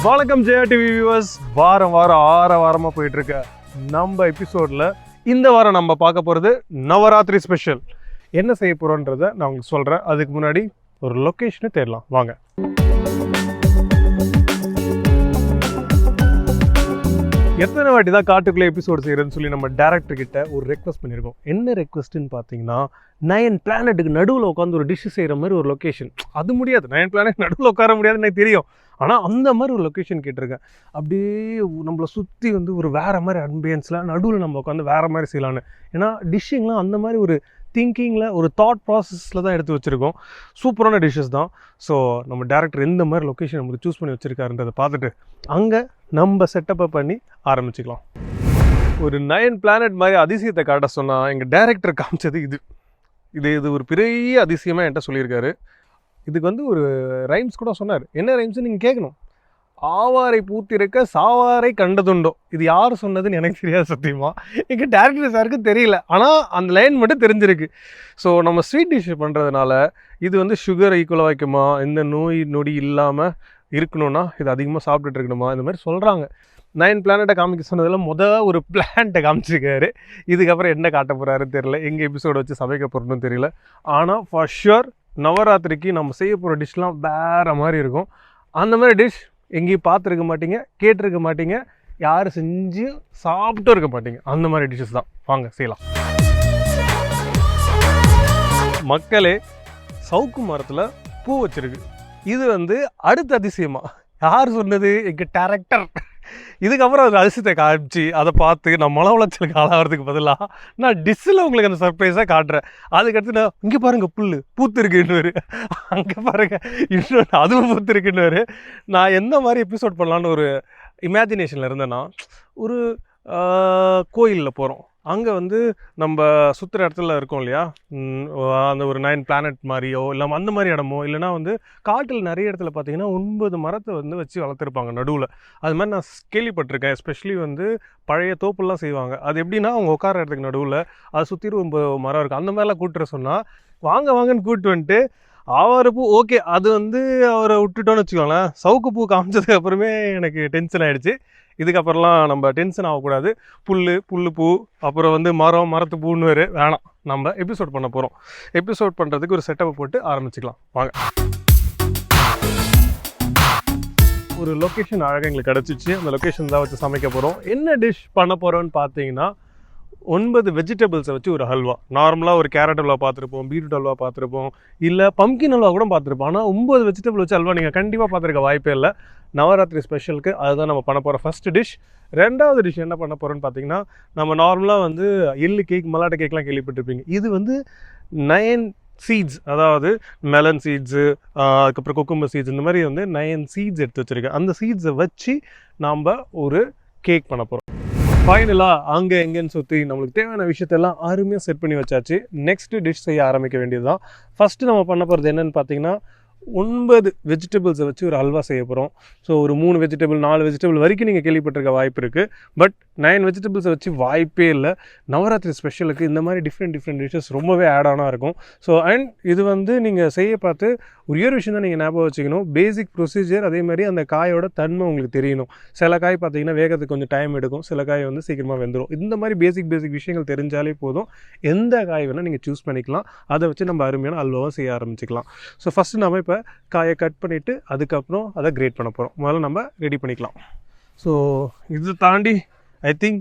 வணக்கம் Jaya TV viewers. வாரம் வாரமாக போயிட்டு இருக்க நம்ம எபிசோடில் இந்த வாரம் நம்ம பார்க்க போகிறது நவராத்திரி ஸ்பெஷல். என்ன செய்ய போகிறோன்றதை நான் உங்களுக்கு சொல்கிறேன். அதுக்கு முன்னாடி ஒரு லொக்கேஷனை தேடலாம் வாங்க. எத்தனை வாட்டி தான் காட்டுக்குள்ளே எபிசோடு செய்கிறேன்னு சொல்லி நம்ம டேரக்டர் கிட்ட ஒரு ரெக்வஸ்ட் பண்ணியிருக்கோம். என்ன ரெக்வஸ்ட்டுன்னு பார்த்தீங்கன்னா 9 பிளானட்டுக்கு நடுவில் உட்காந்து ஒரு டிஷ்ஷு செய்கிற மாதிரி ஒரு லொக்கேஷன். அது முடியாது, 9 பிளானட் நடுவில் உட்கார முடியாதுன்னு எனக்கு தெரியும். ஆனால் அந்த மாதிரி ஒரு லொக்கேஷன் கேட்டிருக்கேன். அப்படியே நம்மளை சுற்றி வந்து ஒரு வேறு மாதிரி அம்பியன்ஸில் நடுவில் நம்ம உட்காந்து வேறு மாதிரி செய்யலான்னு. ஏன்னா டிஷ்ஷிங்லாம் அந்த மாதிரி ஒரு திங்கிங்கில் ஒரு தாட் ப்ராசஸில் தான் எடுத்து வச்சுருக்கோம். சூப்பரான டிஷ்ஷஸ் தான். ஸோ நம்ம டேரக்டர் எந்த மாதிரி லொக்கேஷன் நமக்கு சூஸ் பண்ணி வச்சுருக்காருன்றதை பார்த்துட்டு அங்கே நம்ம செட்டப்பை பண்ணி ஆரம்பிச்சுக்கலாம். ஒரு 9 பிளானட் மாதிரி அதிசயத்தை காட்ட சொன்னால் எங்கள் டேரக்டர் காமிச்சது இது ஒரு பெரிய அதிசயமாக என்கிட்ட சொல்லியிருக்காரு. இதுக்கு வந்து ஒரு ரைம்ஸ் கூட சொன்னார். என்ன ரைம்ஸ்ன்னு நீங்கள் கேட்கணும். ஆவாரை பூத்திருக்க சாவாரை கண்டதுண்டோ. இது யார் சொன்னதுன்னு எனக்கு தெரியாது சத்தியமாக. எங்கள் டேரக்டர் சாருக்கு தெரியல, ஆனால் அந்த லைன் மட்டும் தெரிஞ்சிருக்கு. ஸோ நம்ம ஸ்வீட் டிஷ் பண்ணுறதுனால இது வந்து சுகர் ஈக்குவலாக வைக்குமா, எந்த நோய் நொடி இல்லாமல் இருக்கணும்னா இது அதிகமாக சாப்பிட்டுட்டு இருக்கணுமா, இந்த மாதிரி சொல்கிறாங்க. 9 பிளானட்டை காமிக்க சொன்னதில் ஒரு பிளான்ட்டை காமிச்சிருக்காரு. இதுக்கப்புறம் என்ன காட்ட போகிறாருன்னு தெரியல, எங்கள் எபிசோடு வச்சு சமைக்க போகிறோன்னு தெரியல. ஆனால் ஃபார் ஷுர் நவராத்திரிக்கு நம்ம செய்ய போகிற டிஷ்லாம் வேறு மாதிரி இருக்கும். அந்த மாதிரி டிஷ் எங்கேயும் பார்த்துருக்க மாட்டீங்க, கேட்டிருக்க மாட்டீங்க, யாரும் செஞ்சு சாப்பிட்டும் இருக்க மாட்டீங்க. அந்த மாதிரி டிஷ்ஷஸ் தான். வாங்க செய்யலாம். மக்களே, சவுக்கு மரத்தில் பூ வச்சிருக்கு. இது வந்து அடுத்த அதிசயமா யார் சொன்னது? எங்கள் டேரக்டர். இதுக்கப்புறம் அது அதிசயத்தை காமிச்சு அதை பார்த்து நான் மன உளைச்சலுக்கு ஆளாகிறதுக்கு பதிலாக நான் டிஷ்ஷில் உங்களுக்கு அந்த சர்ப்ரைஸாக காட்டுறேன். அதுக்கடுத்து நான் இங்கே பாருங்கள் புல் பூத்துருக்குன்னு, அங்கே பாருங்கள் இன்னொன்று அதுவும் பூத்துருக்குன்னு. நான் எந்த மாதிரி எபிசோட் பண்ணலான்னு ஒரு இமேஜினேஷனில் இருந்தேன்னா, ஒரு கோயிலில் போகிறோம். அங்கே வந்து நம்ம சுற்றுற இடத்துல இருக்கோம் இல்லையா, அந்த ஒரு 9 பிளானட் மாதிரியோ இல்லை அந்த மாதிரி இடமோ, இல்லைனா வந்து காட்டில் நிறைய இடத்துல பார்த்தீங்கன்னா 9 மரத்தை வந்து வச்சு வளர்த்துருப்பாங்க நடுவில். அது மாதிரி நான் கேள்விப்பட்டிருக்கேன். எஸ்பெஷலி வந்து பழைய தோப்புலாம் செய்வாங்க. அது எப்படின்னா அவங்க உட்கார இடத்துக்கு நடுவில் அதை சுற்றி 9 மரம் இருக்குது. அந்த மாதிரிலாம் கூட்டுற சொன்னால் வாங்கன்னு கூப்பிட்டு வந்துட்டு ஆவார பூ ஓகே, அது வந்து அவரை விட்டுட்டோன்னு வச்சுக்கோங்களேன். சவுக்கு பூ காமிச்சதுக்கு அப்புறமே எனக்கு டென்ஷன் ஆகிடுச்சு. இதுக்கப்புறம்லாம் நம்ம டென்ஷன் ஆகக்கூடாது. புல் பூ, அப்புறம் வந்து மரத்து பூன்னு வேணாம். நம்ம எபிசோட் பண்ண போகிறோம். எபிசோட் பண்ணுறதுக்கு ஒரு செட்டப்பை போட்டு ஆரம்பிச்சுக்கலாம் வாங்க. ஒரு லொக்கேஷன் அழகாக எங்களுக்கு கிடச்சிச்சு. அந்த லொக்கேஷன் தான் வச்சு சமைக்க போகிறோம். என்ன டிஷ் பண்ண போகிறோன்னு பார்த்தீங்கன்னா 9 வெஜிடபிள்ஸை வச்சு ஒரு ஹல்வா. நார்மலாக ஒரு கேரட் ஹல்வா பார்த்துருப்போம், பீட்ரூட் ஹல்வா பார்த்துருப்போம், இல்லை பம்கின் ஹல்வா கூட பார்த்துருப்போம். ஆனால் 9 வெஜிடபிள் வச்சு ஹல்வா நீங்கள் கண்டிப்பாக பார்த்துருக்க வாய்ப்பே இல்லை. நவராத்திரி ஸ்பெஷலுக்கு அதுதான் நம்ம பண்ண போகிற ஃபஸ்ட்டு டிஷ். ரெண்டாவது டிஷ் என்ன பண்ண போகிறோன்னு பார்த்தீங்கன்னா, நம்ம நார்மலாக வந்து எள்ளு கேக், மல்லாட்டை கேக்லாம் கேள்விப்பட்டிருப்பீங்க. இது வந்து 9 சீட்ஸ், அதாவது மெலன் சீட்ஸு, அதுக்கப்புறம் குக்கும்பர் சீட்ஸ், இந்த மாதிரி வந்து 9 சீட்ஸ் எடுத்து வச்சுருக்கேன். அந்த சீட்ஸை வச்சு நாம் ஒரு கேக் பண்ண போகிறோம். ஃபைனலாக அங்கே எங்கேன்னு சுற்றி நம்மளுக்கு தேவையான விஷயத்தெல்லாம் அருமையாக செட் பண்ணி வச்சாச்சு. நெக்ஸ்ட்டு டிஷ் செய்ய ஆரம்பிக்க வேண்டியது தான். ஃபஸ்ட்டு நம்ம பண்ண போகிறது என்னென்னு பார்த்தீங்கன்னா 9 வெஜிடபிள்ஸை வச்சு ஒரு அல்வா செய்ய போகிறோம். ஸோ ஒரு 3 வெஜிடபிள் 4 வெஜிடபிள் வரைக்கும் நீங்கள் கேள்விப்பட்டிருக்க வாய்ப்பு இருக்குது. பட் 9 வெஜிடபிள்ஸை வச்சு வாய்ப்பே இல்லை. நவராத்திரி ஸ்பெஷலுக்கு இந்த மாதிரி டிஃப்ரெண்ட் டிஷ்ஷஸ் ரொம்பவே ஆட் ஆனாக இருக்கும். ஸோ அண்ட் இது வந்து நீங்கள் செய்ய பார்த்து ஒரு விஷயம் தான் நீங்கள் ஞாபகம் வச்சுக்கணும். பேசிக் ப்ரொசீஜர், அதே மாதிரி அந்த காயோட தன்மை உங்களுக்கு தெரியணும். சில காய் பார்த்தீங்கன்னா வேகத்துக்கு கொஞ்சம் டைம் எடுக்கும், சில காய் வந்து சீக்கிரமாக வெந்துடும். இந்த மாதிரி பேசிக் விஷயங்கள் தெரிஞ்சாலே போதும். எந்த காய் வேணால் நீங்கள் சூஸ் பண்ணிக்கலாம். அதை வச்சு நம்ம அருமையான அல்வாவை செய்ய ஆரம்பிச்சிக்கலாம். ஸோ ஃபஸ்ட்டு நம்ம இப்போ காயை கட் பண்ணிவிட்டு அதுக்கப்புறம் அதை கிரேட் பண்ண போகிறோம். முதல்ல நம்ம ரெடி பண்ணிக்கலாம். ஸோ இது தாண்டி ஐ திங்க்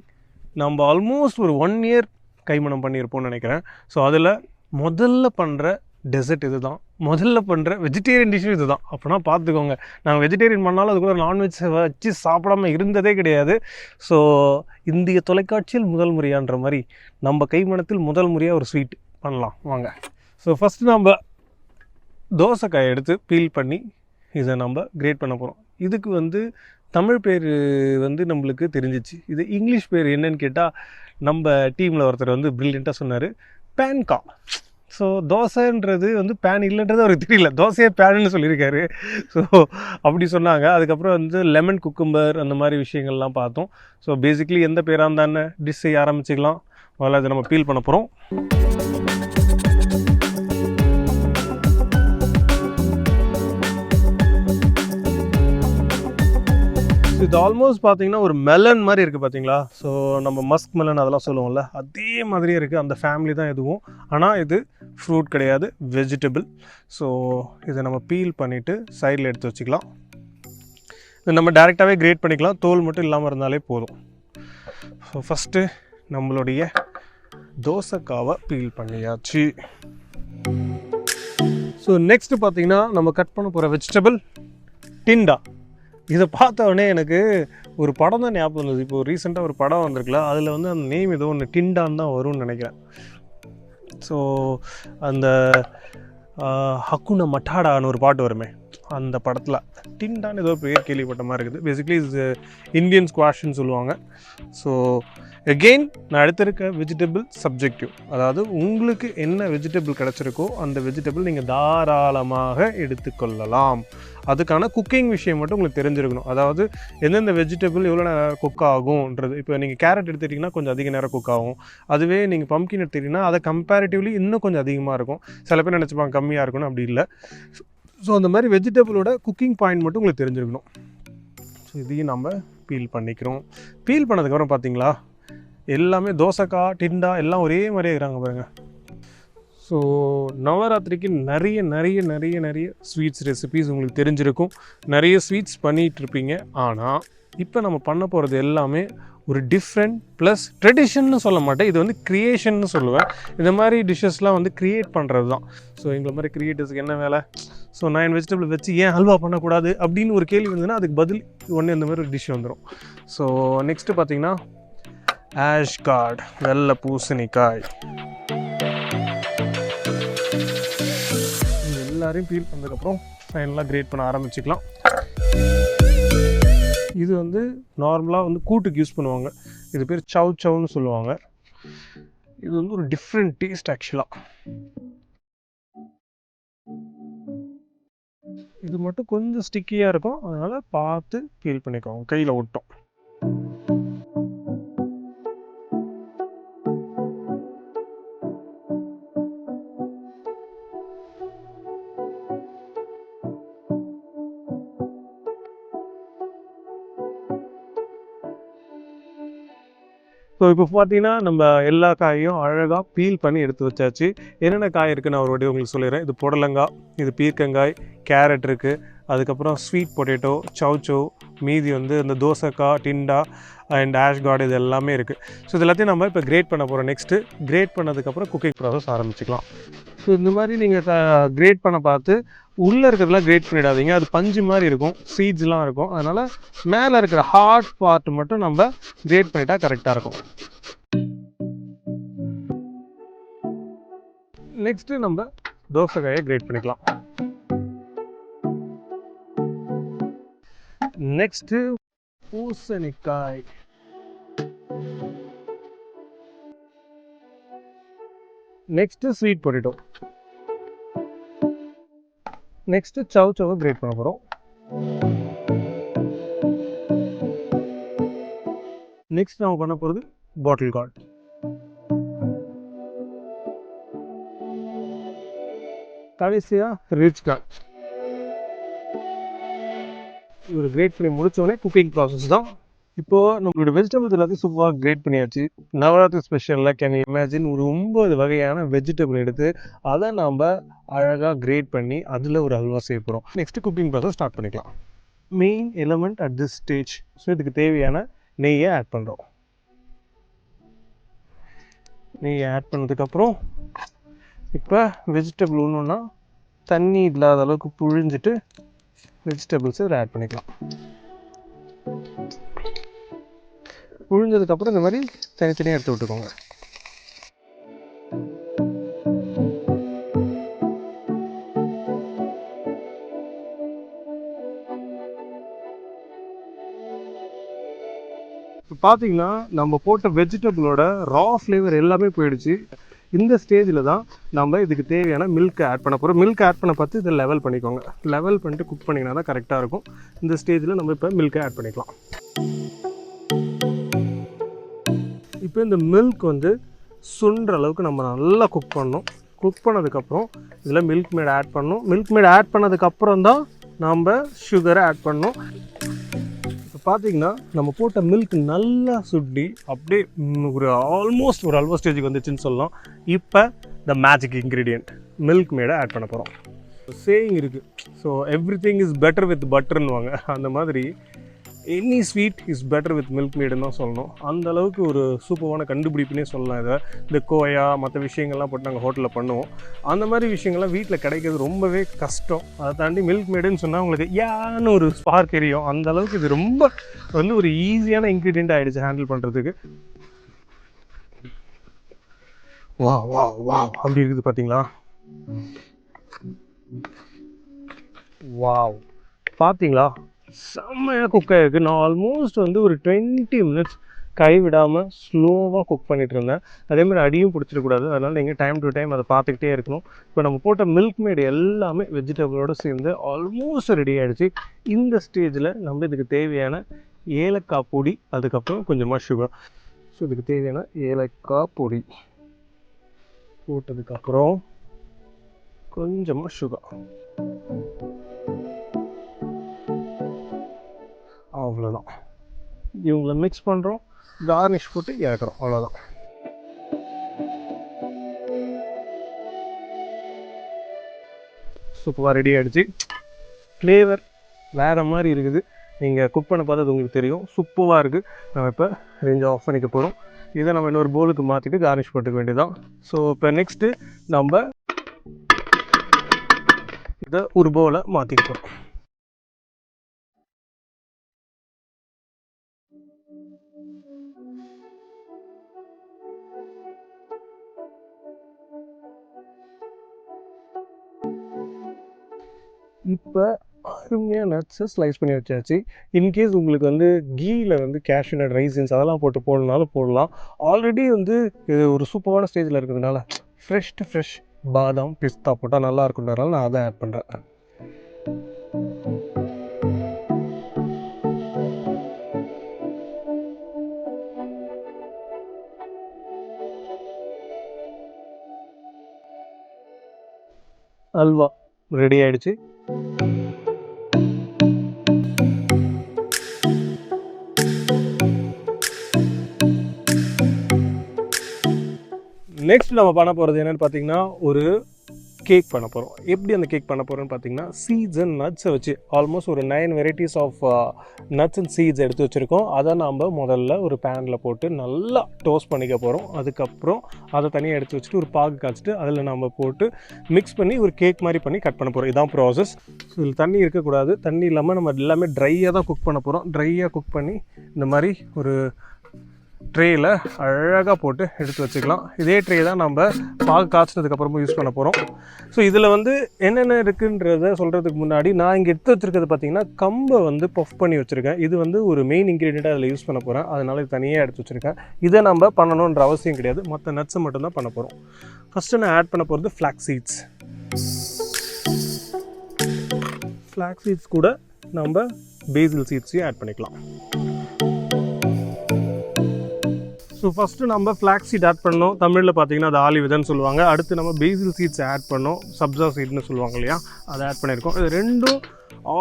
நம்ம ஆல்மோஸ்ட் ஒரு 1 இயர் கைமணம் பண்ணியிருப்போம்னு நினைக்கிறேன். ஸோ அதில் முதல்ல பண்ணுற டெசர்ட் இது தான், முதல்ல பண்ணுற வெஜிடேரியன் டிஷ்ஷும் இது தான். அப்படின்னா பார்த்துக்கோங்க, நாங்கள் வெஜிடேரியன் பண்ணாலும் அதுக்குள்ள நான்வெஜ் வச்சு சாப்பிடாம இருந்ததே கிடையாது. ஸோ இந்திய தொலைக்காட்சியில் முதல் முறையான்ற மாதிரி நம்ம கைமணத்தில் முதல் முறையாக ஒரு ஸ்வீட் பண்ணலாம் வாங்க. ஸோ ஃபஸ்ட்டு நம்ம தோசைக்காயை எடுத்து பீல் பண்ணி இதை நம்ம கிரேட் பண்ண போகிறோம். இதுக்கு வந்து தமிழ் பேர் வந்து நம்மளுக்கு தெரிஞ்சிச்சு. இது இங்கிலீஷ் பேர் என்னன்னு கேட்டால் நம்ம டீமில் ஒருத்தர் வந்து ப்ரில்லியண்ட்டாக சொன்னார், பேன்கா. ஸோ தோசைன்றது வந்து பேன் இல்லைன்றது அவருக்கு தெரியல, தோசையே பேனுன்னு சொல்லியிருக்காரு. ஸோ அப்படி சொன்னாங்க. அதுக்கப்புறம் வந்து லெமன் குக்கும்பர் அந்த மாதிரி விஷயங்கள்லாம் பார்த்தோம். ஸோ பேசிக்லி எந்த பேராக இருந்தானே டிஷ் செய்ய ஆரம்பிச்சிக்கலாம். முதல்ல அதை நம்ம பீல் பண்ண போகிறோம். இது ஆல்மோஸ்ட் பார்த்தீங்கன்னா ஒரு மெலன் மாதிரி இருக்குது பார்த்தீங்களா. ஸோ நம்ம மஸ்க் மெலன் அதெல்லாம் சொல்லுவோம்ல, அதே மாதிரியே இருக்குது. அந்த ஃபேமிலி தான் எதுவும், ஆனால் இது ஃப்ரூட் கிடையாது, வெஜிடபிள். ஸோ இதை நம்ம பீல் பண்ணிவிட்டு சைடில் எடுத்து வச்சுக்கலாம். இது நம்ம டேரெக்டாகவே கிரேட் பண்ணிக்கலாம், தோல் மட்டும் இல்லாமல் இருந்தாலே போதும். ஸோ ஃபஸ்ட்டு நம்மளுடைய தோசைக்காவை பீல் பண்ணியாச்சு. ஸோ நெக்ஸ்ட்டு பார்த்தீங்கன்னா நம்ம கட் பண்ண போகிற வெஜிடபிள் டிண்டா. இதை பார்த்த உடனே எனக்கு ஒரு படம் தான் ஞாபகம் வந்தது. இப்போ ரீசெண்டாக ஒரு படம் வந்திருக்குல்ல, அதில் வந்து அந்த நேம் ஏதோ ஒன்று டிண்டான்னு தான் வரும்னு நினைக்கிறேன். ஸோ அந்த ஹக்குன மட்டாடான்னு ஒரு பாட்டு வருமே, அந்த படத்தில் டிண்டான்னு ஏதோ பேர் கேள்விப்பட்ட மாதிரி இருக்குது. பேசிக்லி இது இந்தியன் ஸ்குவாஷ்ன்னு சொல்லுவாங்க. ஸோ எகெயின் நான் எடுத்திருக்க வெஜிடபிள் சப்ஜெக்டிவ், அதாவது உங்களுக்கு என்ன வெஜிடபிள் கிடச்சிருக்கோ அந்த வெஜிடபிள் நீங்கள் தாராளமாக எடுத்துக்கொள்ளலாம். அதுக்கான குக்கிங் விஷயம் மட்டும் உங்களுக்கு தெரிஞ்சிருக்கணும். அதாவது எந்தெந்த வெஜிடபிள் எவ்வளோ நேரம் குக் ஆகும்ன்றது. இப்போ நீங்கள் கேரட் எடுத்துட்டிங்கன்னா கொஞ்சம் அதிக நேரம் குக் ஆகும். அதுவே நீங்கள் பம்ப்கின் எடுத்துட்டிங்கன்னா அதை கம்பேரிட்டிவ்லி இன்னும் கொஞ்சம் அதிகமாக இருக்கும். சில பேர் நினச்சிப்பாங்க கம்மியாக இருக்கணும், அப்படி இல்லை. ஸோ அந்த மாதிரி வெஜிடபிளோட குக்கிங் பாயிண்ட் மட்டும் உங்களுக்கு தெரிஞ்சிருக்கணும். ஸோ இதையும் நம்ம பீல் பண்ணிக்கிறோம். பீல் பண்ணதுக்கப்புறம் பார்த்தீங்களா, எல்லாமே தோசைக்காய் டிண்டா எல்லாம் ஒரே மாதிரியே இருக்கிறாங்க பாருங்கள். ஸோ நவராத்திரிக்கு நிறைய நிறைய நிறைய நிறைய ஸ்வீட்ஸ் ரெசிபீஸ் உங்களுக்கு தெரிஞ்சிருக்கும், நிறைய ஸ்வீட்ஸ் பண்ணிகிட்ருப்பீங்க. ஆனால் இப்போ நம்ம பண்ண போகிறது எல்லாமே ஒரு டிஃப்ரெண்ட் ப்ளஸ் ட்ரெடிஷன்னு சொல்ல மாட்டேன், இது வந்து க்ரியேஷன்னு சொல்லுவேன். இந்த மாதிரி டிஷ்ஷஸ்லாம் வந்து க்ரியேட் பண்ணுறது தான். ஸோ எங்களை மாதிரி க்ரியேட்டர்ஸுக்கு என்ன வேலை? ஸோ 9 வெஜிடபிள் வச்சு ஏன் ஹல்வா பண்ணக்கூடாது அப்படின்னு ஒரு கேள்வி வந்ததுன்னா அதுக்கு பதில் ஒன்று இந்த மாதிரி ஒரு டிஷ் வந்துடும். ஸோ நெக்ஸ்ட்டு பார்த்தீங்கன்னா ஆஷ் கார்ட், வெள்ளை பூசணிக்காய். எல்லாரையும் பீல் பண்ணதுக்கப்புறம் ஃபைனலாக கிரேட் பண்ண ஆரம்பிச்சுக்கலாம். இது வந்து நார்மலாக வந்து கூட்டுக்கு யூஸ் பண்ணுவாங்க. இது பேர் சவ் சவ்னு சொல்லுவாங்க. இது வந்து ஒரு டிஃப்ரெண்ட் டேஸ்ட் ஆக்சுவலாக. இது மட்டும் கொஞ்சம் ஸ்டிக்கியாக இருக்கும், அதனால் பார்த்து பீல் பண்ணிக்கோங்க, கையில் ஒட்டும். ஸோ இப்போ பார்த்தீங்கன்னா நம்ம எல்லா காயையும் அழகாக பீல் பண்ணி எடுத்து வச்சாச்சு. என்னென்ன காய் இருக்குன்னு நான் ஒரு வாட்டி உங்களுக்கு சொல்லிடுறேன். இது புடலங்காய், இது பீர்க்கங்காய், கேரட் இருக்குது, அதுக்கப்புறம் ஸ்வீட் பொட்டேட்டோ, சௌச்சோ, மீதி வந்து இந்த தோசைக்காய், டிண்டா அண்ட் ஆஷ் கார்டு, இது எல்லாமே இருக்குது. ஸோ இது எல்லாத்தையும் நம்ம இப்போ கிரேட் பண்ண போகிறோம். நெக்ஸ்ட்டு கிரேட் பண்ணதுக்கப்புறம் குக்கிங் ப்ராசஸ் ஆரம்பிச்சிக்கலாம். ஸோ இந்த மாதிரி நீங்கள் கிரேட் பண்ண பார்த்து உள்ளே இருக்கிறதுலாம் கிரேட் பண்ணிடாதீங்க, அது பஞ்சு மாதிரி இருக்கும், சீட்ஸ்லாம் இருக்கும். அதனால் மேலே இருக்கிற ஹார்ட் பார்ட் மட்டும் நம்ம கிரேட் பண்ணிட்டா கரெக்டாக இருக்கும். நெக்ஸ்ட்டு நம்ம தோசைக்காயை கிரேட் பண்ணிக்கலாம். நெக்ஸ்ட்டு பூசணிக்காய், நெக்ஸ்ட்டு ஸ்வீட் பொட்டேட்டோ, நெக்ஸ்ட்டு சௌச்சோவை கிரேட் பண்ண போகிறோம். நெக்ஸ்ட் நம்ம பண்ண போகிறது பாட்டில் கார்ட். கடைசியாக ரிச் கார்ட். இவர் கிரேட் பண்ணி முடித்தோடனே குக்கிங் ப்ராசஸ் தான். இப்போது நம்மளோட வெஜிடபிள்ஸ் எல்லாத்தையும் சூப்பராக கிரேட் பண்ணியாச்சு. நவராத்திரி ஸ்பெஷலில் கேன் யூ இமேஜின் ஒரு 9 வகையான வெஜிடபிள் எடுத்து அதை நம்ம அழகாக கிரேட் பண்ணி அதில் ஒரு அல்வா செய்ய போகிறோம். நெக்ஸ்ட்டு குக்கிங் ப்ராசஸ் ஸ்டார்ட் பண்ணிக்கலாம். Main element at this stage. So இதுக்கு தேவையான நெய்யை ஆட் பண்ணுறோம். நெய்யை ஆட் பண்ணதுக்கப்புறம் இப்போ வெஜிடபிள் ஒன்றுன்னா தண்ணி இல்லாத அளவுக்கு புழிஞ்சிட்டு வெஜிடபிள்ஸை இதில் ஆட் பண்ணிக்கலாம். புழிஞ்சதுக்கப்புறம் இந்த மாதிரி தனித்தனியாக எடுத்து விட்டுக்கோங்க. இப்போ பார்த்தீங்கன்னா நம்ம போட்ட வெஜிடபிளோட ரா ஃப்ளேவர் எல்லாமே போயிடுச்சு. இந்த ஸ்டேஜில் தான் நம்ம இதுக்கு தேவையான மில்க்கை ஆட் பண்ண போகிறோம். மில்க் ஆட் பண்ண பார்த்து இதை லெவல் பண்ணிக்கோங்க. லெவல் பண்ணிட்டு குக் பண்ணிங்கன்னா தான் கரெக்டாக இருக்கும். இந்த ஸ்டேஜில் நம்ம இப்போ மில்க்கை ஆட் பண்ணிக்கலாம். இப்போ இந்த மில்க் வந்து சுண்டுற அளவுக்கு நம்ம நல்லா குக் பண்ணணும். குக் பண்ணதுக்கப்புறம் இதில் மில்க் மேட் ஆட் பண்ணணும். மில்க் மேட் ஆட் பண்ணதுக்கப்புறம் தான் நம்ம சுகரை ஆட் பண்ணணும். இப்போ பார்த்தீங்கன்னா நம்ம போட்ட மில்க் நல்லா சுண்டி அப்படியே ஒரு ஆல்மோஸ்ட் ஒரு அல்வா ஸ்டேஜுக்கு வந்துச்சுன்னு சொல்லலாம். இப்போ the magic ingredient milkmaid add பண்ண போகிறோம். சேயிங் இருக்குது, so everything is better with பட்டர்னுவாங்க. அந்த மாதிரி any sweet is better with மில்க் மேடுன்னு தான் சொல்லணும். அந்த அளவுக்கு ஒரு சூப்பரான கண்டுபிடிப்புனே சொல்லலாம். இதை இந்த கோயா மற்ற விஷயங்கள்லாம் போட்டு நாங்கள் ஹோட்டலில் பண்ணுவோம். அந்த மாதிரி விஷயங்கள்லாம் வீட்டில் கிடைக்கிறது ரொம்பவே கஷ்டம். அதை தாண்டி மில்க் மேடுன்னு சொன்னால் உங்களுக்கு ஏன்னு ஒரு ஸ்பார்க் எரியும். அந்த அளவுக்கு இது ரொம்ப வந்து ஒரு ஈஸியான இன்க்ரீடியண்ட் ஆகிடுச்சு ஹேண்டில் பண்ணுறதுக்கு. வா வா வா அப்படி இருக்குது பார்த்தீங்களா? வாவ், பார்த்தீங்களா செம்மையாக குக் ஆகிருக்கு. நான் ஆல்மோஸ்ட் வந்து ஒரு 20 minutes கைவிடாமல் ஸ்லோவாக குக் பண்ணிகிட்டு இருந்தேன். அதேமாதிரி அடியும் பிடிச்சிடக்கூடாது, அதனால் நீங்கள் டைம் டு டைம் அதை பார்த்துக்கிட்டே இருக்கணும். இப்போ நம்ம போட்ட மில்க் மேடு எல்லாமே வெஜிடபிளோடு சேர்ந்து ஆல்மோஸ்ட் ரெடி ஆகிடுச்சு. இந்த ஸ்டேஜில் நம்ம இதுக்கு தேவையான ஏலக்காய் பொடி, அதுக்கப்புறம் கொஞ்சமாக சுகர். ஸோ இதுக்கு தேவையான ஏலக்காய் பொடி போட்டதுக்கப்புறம் கொஞ்சமாக சுகர், அவ்வளோதான். இவங்களை மிக்ஸ் பண்ணுறோம், கார்னிஷ் போட்டு இறக்குறோம், அவ்வளோதான். சூப்பராக ரெடி ஆகிடுச்சு. ஃப்ளேவர் வேறு மாதிரி இருக்குது. நீங்கள் குக் பண்ண பார்த்தா அது உங்களுக்கு தெரியும். சூப்பராக இருக்குது. நம்ம இப்போ ரேஞ்ச் ஆஃப் பண்ணிக்க போகிறோம். இதை நம்ம இன்னொரு பவுலுக்கு மாற்றிட்டு கார்னிஷ் போட்டுக்க வேண்டியதான். ஸோ இப்போ நெக்ஸ்ட்டு நம்ம இதை ஒரு பவுலை மாற்றிக்க போகிறோம். இப்போ அருமையாக நட்ஸை ஸ்லைஸ் பண்ணி வச்சாச்சு. இன்கேஸ் உங்களுக்கு வந்து கீயில் வந்து கேஷ்யூ நட், ரைசின்ஸ் அதெல்லாம் போட்டு போடணுனாலும் போடலாம். ஆல்ரெடி வந்து இது ஒரு சூப்பரான ஸ்டேஜில் இருக்கிறதுனால ஃப்ரெஷ் பாதாம் பிஸ்தா போட்டால் நல்லா இருக்குன்றதுனால நான் அதை ஆட் பண்ணுறேன். அல்வா ரெடி ஆகிடுச்சு. நெக்ஸ்ட் நம்ம பண்ண போகிறது என்னென்னு பார்த்தீங்கன்னா ஒரு கேக் பண்ண போகிறோம். எப்படி அந்த கேக் பண்ண போகிறோன்னு பார்த்தீங்கன்னா சீட்ஸ் அண்ட் நட்ஸை வச்சு ஆல்மோஸ்ட் ஒரு 9 varieties of nuts and seeds எடுத்து வச்சுருக்கோம். அதை நம்ம முதல்ல ஒரு பேனில் போட்டு நல்லா டோஸ்ட் பண்ணிக்க போகிறோம். அதுக்கப்புறம் அதை தனியாக எடுத்து வச்சுட்டு ஒரு பாகு காய்ச்சிட்டு அதில் நம்ம போட்டு மிக்ஸ் பண்ணி ஒரு கேக் மாதிரி பண்ணி கட் பண்ண போகிறோம். இதுதான் ப்ராசஸ். ஸோ இதில் தண்ணி இருக்கக்கூடாது. தண்ணி இல்லாமல் நம்ம எல்லாமே ட்ரையாக தான் குக் பண்ண போகிறோம். ட்ரையாக குக் பண்ணி இந்த மாதிரி ஒரு ட்ரேயில் அழகாக போட்டு எடுத்து வச்சுக்கலாம். இதே ட்ரே தான் நம்ம பாகு காய்ச்சினதுக்கப்புறமும் யூஸ் பண்ண போகிறோம். ஸோ இதில் வந்து என்னென்ன இருக்குன்றத சொல்கிறதுக்கு முன்னாடி நான் இங்கே எடுத்து வச்சுருக்கிறது பார்த்திங்கன்னா கம்பை வந்து பஃப் பண்ணி வச்சுருக்கேன். இது வந்து ஒரு மெயின் இன்க்ரீடியண்ட்டாக அதில் யூஸ் பண்ண போகிறேன். அதனால் இது தனியாக எடுத்து வச்சுருக்கேன். இதை நம்ம பண்ணணுன்ற அவசியம் கிடையாது. மற்ற நட்ஸை மட்டும்தான் பண்ண போகிறோம். ஃபஸ்ட்டு நான் ஆட் பண்ண போகிறது ஃப்ளாக்ஸ் சீட்ஸ். ஃப்ளாக்ஸ் சீட்ஸ் கூட நம்ம பேசில் சீட்ஸையும் ஆட் பண்ணிக்கலாம். ஸோ ஃபஸ்ட்டு நம்ம ஃப்ளாக்ஸ் சீட் ஆட் பண்ணோம். தமிழில் பார்த்தீங்கன்னா அது ஆலி விதைன்னு சொல்லுவாங்க. அடுத்து நம்ம பேசில் சீட்ஸ் ஆட் பண்ணோம், சப்ஜா சீட்னு சொல்லுவாங்க இல்லையா, அதை ஆட் பண்ணியிருக்கோம். இது ரெண்டும்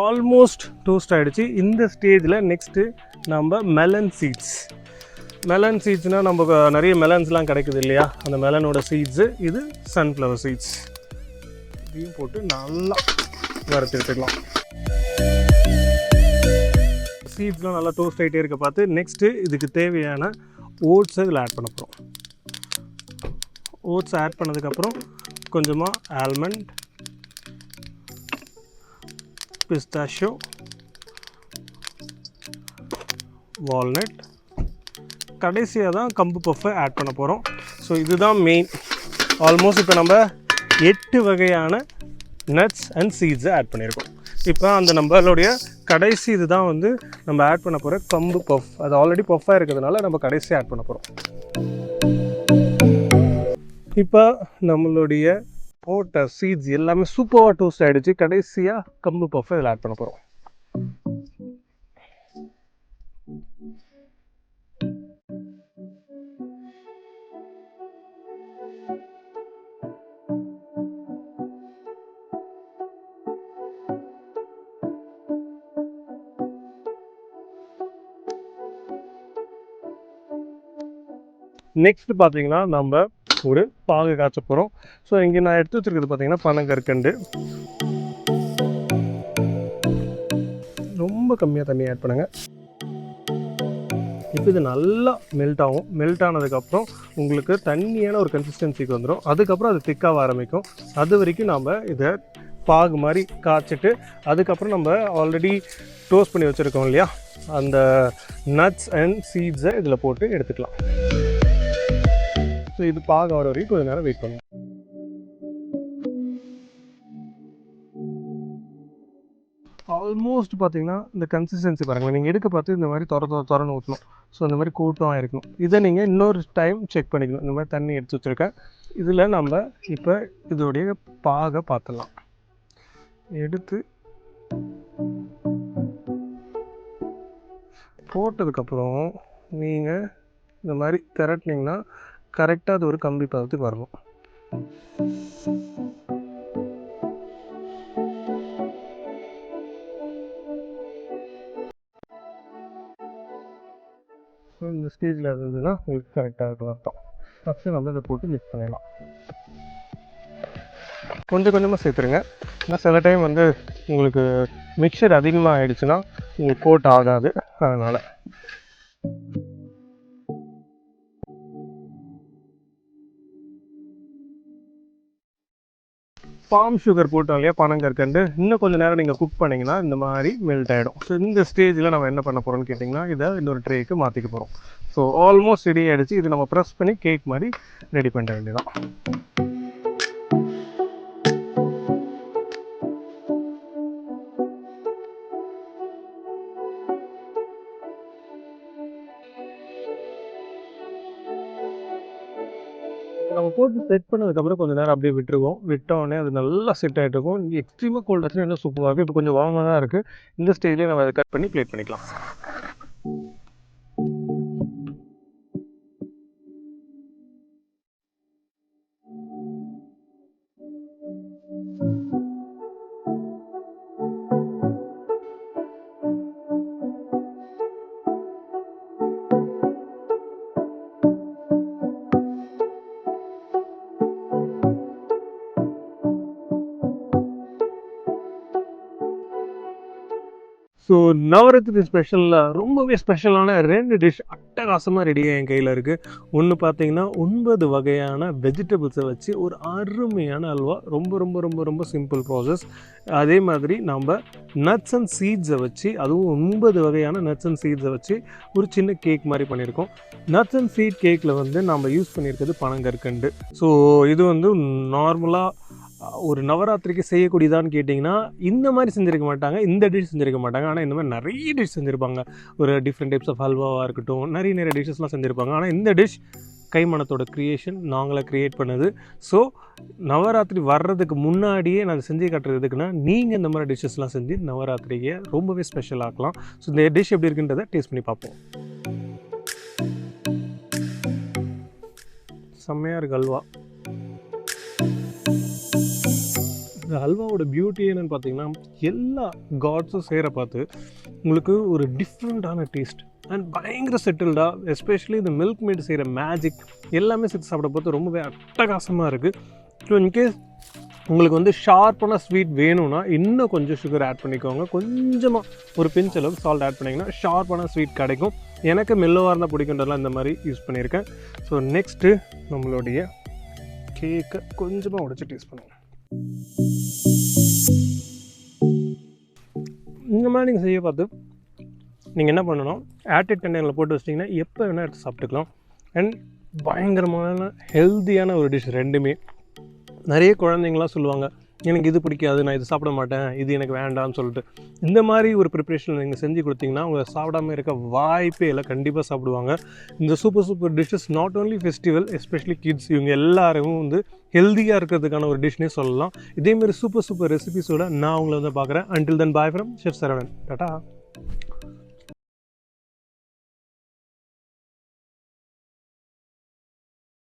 ஆல்மோஸ்ட் டோஸ்ட் ஆகிடுச்சு. இந்த ஸ்டேஜில் நெக்ஸ்ட்டு நம்ம மெலன் சீட்ஸ். மெலன் சீட்ஸ்னால் நம்ம நிறைய மெலன்ஸ்லாம் கிடைக்குது இல்லையா, அந்த மெலனோட சீட்ஸு. இது சன்ஃப்ளவர் சீட்ஸ். இதையும் போட்டு நல்லா வறுத்து எடுத்துக்கலாம். சீட்ஸ்லாம் நல்லா டோஸ்ட் ஆகிட்டே இருக்க பார்த்து நெக்ஸ்ட்டு இதுக்கு தேவையான ஓட்ஸை இதில் ஆட் பண்ண போகிறோம். ஓட்ஸ் ஆட் பண்ணதுக்கப்புறம் கொஞ்சமாக ஆல்மண்ட், பிஸ்தாஷியோ, வால்நட், கடைசியாக தான் கம்பு பஃப்பை ஆட் பண்ண போகிறோம். ஸோ இதுதான் மெயின். ஆல்மோஸ்ட் இப்போ நம்ம 8 வகையான நட்ஸ் அண்ட் சீட்ஸை ஆட் பண்ணியிருக்கோம். இப்போ அந்த நம்மளுடைய கடைசி இது தான் வந்து நம்ம ஆட் பண்ண போகிற கம்பு பஃப். அது ஆல்ரெடி பஃப்பாக இருக்கிறதுனால நம்ம கடைசியாக ஆட் பண்ண போகிறோம். இப்போ நம்மளுடைய போட்ட சீட்ஸ் எல்லாமே சூப்பராக டோஸ்ட் ஆகிடுச்சு. கடைசியாக கம்பு பஃப்பை இதில் ஆட் பண்ண போகிறோம். நெக்ஸ்ட் பார்த்தீங்கன்னா நம்ம ஒரு பாகு காய்ச்ச போகிறோம். ஸோ இங்கே நான் எடுத்து வச்சுருக்கிறது பார்த்தீங்கன்னா பனங்கற்கண்டு. ரொம்ப கம்மியாக தண்ணி ஆட் பண்ணுங்கள். இப்போ இது நல்லா மெல்ட் ஆகும். மெல்ட் ஆனதுக்கப்புறம் உங்களுக்கு தண்ணியான ஒரு கன்சிஸ்டன்சிக்கு வந்துடும். அதுக்கப்புறம் அது திக்காக ஆரம்பிக்கும். அது வரைக்கும் நம்ம இதை பாகு மாதிரி காய்ச்சிட்டு அதுக்கப்புறம் நம்ம ஆல்ரெடி டோஸ்ட் பண்ணி வச்சுருக்கோம் இல்லையா, அந்த நட்ஸ் அண்ட் சீட்ஸை இதில் போட்டு எடுத்துக்கலாம். ஸோ இது பாகு வர வரைக்கும் கொஞ்சம் நேரம் வெயிட் பண்ணுவோம். ஆல்மோஸ்ட் பார்த்தீங்கன்னா இந்த கன்சிஸ்டன்சி பாருங்கள், நீங்கள் எடுக்க பார்த்து இந்த மாதிரி திறன்னு ஊற்றணும். ஸோ இந்த மாதிரி கூட்டம் இருக்கணும். இதை நீங்கள் இன்னொரு டைம் செக் பண்ணிக்கணும். இந்த மாதிரி தண்ணி எடுத்து வச்சுருக்கேன். இதில் நம்ம இப்போ இதோடைய பாகை பார்த்துடலாம். எடுத்து போட்டதுக்கப்புறம் நீங்கள் இந்த மாதிரி திரட்டினீங்கன்னா கரெக்டாக அது ஒரு கம்பி பதத்துக்கு வரணும். இந்த ஸ்டேஜில் இருந்ததுன்னா உங்களுக்கு கரெக்டாக இருக்கும் அர்த்தம். ஃபஸ்ட்டு நம்ம இதை போட்டு மிக்ஸ் பண்ணிடலாம். கொஞ்சம் கொஞ்சமாக சேர்த்துருங்க. ஏன்னா சில டைம் வந்து உங்களுக்கு மிக்சர் அதிகமாக ஆகிடுச்சுன்னா உங்களுக்கு கோட் ஆகாது. அதனால் பாம் சுகர் போட்டோம் இல்லையா, பனங்கற்கண்டு, இன்னும் கொஞ்சம் நேரம் நீங்கள் குக் பண்ணிங்கன்னா இந்த மாதிரி மெல்ட் ஆகிடும். ஸோ இந்த ஸ்டேஜில் நம்ம என்ன பண்ண போகிறோம்னு கேட்டிங்கன்னா இதை இன்னொரு ட்ரேக்கு மாற்றிக்க போகிறோம். ஸோ ஆல்மோஸ்ட் ரெடி ஆகிடுச்சு. இது நம்ம ப்ரெஸ் பண்ணி கேக் மாதிரி ரெடி பண்ண வேண்டியதான். நம்ம போட்டு செட் பண்ணதுக்கப்புறம் கொஞ்சம் நேரம் அப்படியே விட்டுருவோம். விட்டோடனே அது நல்லா செட் ஆகிட்டு இருக்கும். எக்ஸ்ட்ரீமாக கோல்ட் ஆச்சுன்னா இன்னும் சூப்பராக இருக்கும். இப்போ கொஞ்சம் வார்மாக தான் இருக்குது. இந்த ஸ்டேஜ்லேயே நம்ம அதை கட் பண்ணி பிளேட் பண்ணிக்கலாம். ஸோ நவராத்திரி ஸ்பெஷலில் ரொம்பவே ஸ்பெஷலான 2 டிஷ் அட்டகாசமாக ரெடியாக என் கையில் இருக்குது. ஒன்று பார்த்தீங்கன்னா 9 வகையான வெஜிடபிள்ஸை வச்சு ஒரு அருமையான அல்வா. ரொம்ப ரொம்ப ரொம்ப ரொம்ப சிம்பிள் ப்ராசஸ். அதே மாதிரி நம்ம நட்ஸ் அண்ட் சீட்ஸை வச்சு, அதுவும் 9 வகையான நட்ஸ் அண்ட் சீட்ஸை வச்சு ஒரு சின்ன கேக் மாதிரி பண்ணியிருக்கோம். நட்ஸ் அண்ட் சீட் கேக்கில் வந்து நம்ம யூஸ் பண்ணியிருக்கிறது பனங்கற்கண்டு. ஸோ இது வந்து நார்மலாக ஒரு நவராத்திரிக்கு செய்யக்கூடியதான்னு கேட்டிங்கன்னா இந்த மாதிரி செஞ்சுருக்க மாட்டாங்க, இந்த டிஷ் செஞ்சுருக்க மாட்டாங்க. ஆனால் இந்த மாதிரி நிறைய டிஷ் செஞ்சுருப்பாங்க. ஒரு டிஃப்ரெண்ட் டைப்ஸ் ஆஃப் ஹல்வாவாக இருக்கட்டும், நிறைய டிஷ்ஷஸ்லாம் செஞ்சுருப்பாங்க. ஆனால் இந்த டிஷ் கைமணத்தோட க்ரியேஷன், நாங்களே க்ரியேட் பண்ணது. ஸோ நவராத்திரி வர்றதுக்கு முன்னாடியே நான் செஞ்சு காட்டுறதுக்குன்னா நீங்கள் இந்த மாதிரி டிஷ்ஷஸ்லாம் செஞ்சு நவராத்திரியை ரொம்பவே ஸ்பெஷல் ஆக்கலாம். ஸோ இந்த டிஷ் எப்படி இருக்குன்றதை டேஸ்ட் பண்ணி பார்ப்போம். செம்மையாக இருக்குது ஹல்வா. இந்த ஹல்வாவோட பியூட்டி என்னென்னு பார்த்தீங்கன்னா எல்லா காட்ஸும் சேர பார்த்து உங்களுக்கு ஒரு டிஃப்ரெண்ட்டான டேஸ்ட் அண்ட் பயங்கர செட்டில்டாக, எஸ்பெஷலி இந்த மில்க் மேட் செய்கிற மேஜிக் எல்லாமே சேர்த்து சாப்பிட பார்த்து ரொம்பவே அட்டகாசமாக இருக்குது. ஸோ இன்கேஸ் உங்களுக்கு வந்து ஷார்ப்பான ஸ்வீட் வேணும்னா இன்னும் கொஞ்சம் சுகர் ஆட் பண்ணிக்கோங்க. கொஞ்சமாக ஒரு பிஞ்ச் அளவுக்கு சால்ட் ஆட் பண்ணிங்கன்னா ஷார்ப்பான ஸ்வீட் கிடைக்கும். எனக்கு மெல்லோவாக இருந்தால் பிடிக்குன்றதுலாம் இந்த மாதிரி யூஸ் பண்ணியிருக்கேன். ஸோ நெக்ஸ்ட்டு நம்மளுடைய கேக்கை கொஞ்சமாக உடைச்சி டேஸ்ட் பண்ணுவோம். இந்த மாதிரி நீங்கள் செய்ய பார்த்து நீங்கள் என்ன பண்ணணும், ஏர்டைட் கண்டெய்னரில் போட்டு வச்சிட்டிங்கன்னா எப்போ வேணால் எடுத்து சாப்பிட்டுக்கலாம். அண்ட் பயங்கரமான ஹெல்த்தியான ஒரு டிஷ் ரெண்டுமே. நிறைய குழந்தைங்களாம் சொல்லுவாங்க எனக்கு இது பிடிக்காது, நான் இது சாப்பிட மாட்டேன், இது எனக்கு வேண்டாம்னு சொல்லிட்டு. இந்த மாதிரி ஒரு ப்ரிப்ரேஷன் நீங்கள் செஞ்சு கொடுத்தீங்கன்னா அவங்க சாப்பிடாமல் இருக்க வாய்ப்பே இல்லை, கண்டிப்பாக சாப்பிடுவாங்க. இந்த super dishes not only festival, especially kids, இவங்க எல்லாரும் வந்து ஹெல்த்தியாக இருக்கிறதுக்கான ஒரு டிஷ்னே சொல்லலாம். இதேமாதிரி சூப்பர் ரெசிபிஸோட நான் உங்களை வந்து பார்க்குறேன். Until then bye from chef Saravanan. Tata.